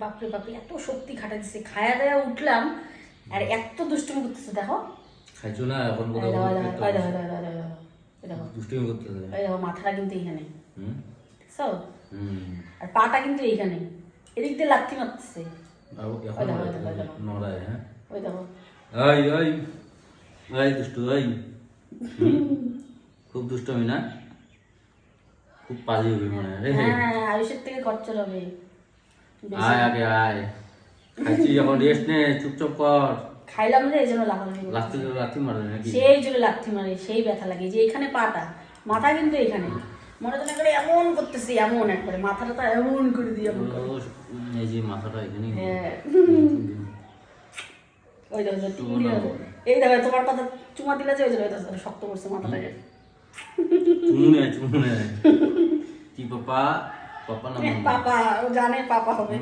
বাপরে বাপরে এত শক্তি খাটা দিচ্ছে, খায়া দেয়া উঠলাম আর এত দুষ্টুমি করতেছে। দেখো খাইছো না এখন দুষ্টুমি করতেছে। দেখো মাথাটা কিন্তু এইখানে, হুম বুঝছো? আর পাটা কিন্তু এইখানে, এদিক দিয়ে লাথি মারতেছে। নড়ায়। হ্যাঁ ওই দেখো এই এই এই দুষ্টু এই খুব দুষ্টমি না, খুব পাজি হবি মনে হয় রে। হ্যাঁ আয়ুষের থেকে খরচা হবে। আয় আগে আয়, খাইছি এখন রেস্ট নে, চুপচাপ কর। খাইলাম যে এই জন্য লাফালাফি লাথি লাথি মারবে নাকি? সেই জোরে লাথি মারে, সেই ব্যথা লাগে যে এইখানে পাটা, মাথা কিন্তু এইখানে মনে তো করে এমন করতেছি, এমন একবারে মাথাটা তো এমন করে দিই এমন করে। এই যে মাথাটা এখানে। হ্যাঁ ওই দেখো এই দেখো তোমার কথা চুমা দিলে যে ওই জন্য শক্ত করছে মাথাটাকে। চুমুনে চুমুনে কি পাপা? পাপা না পাপা, ও জানে পাপা হবে।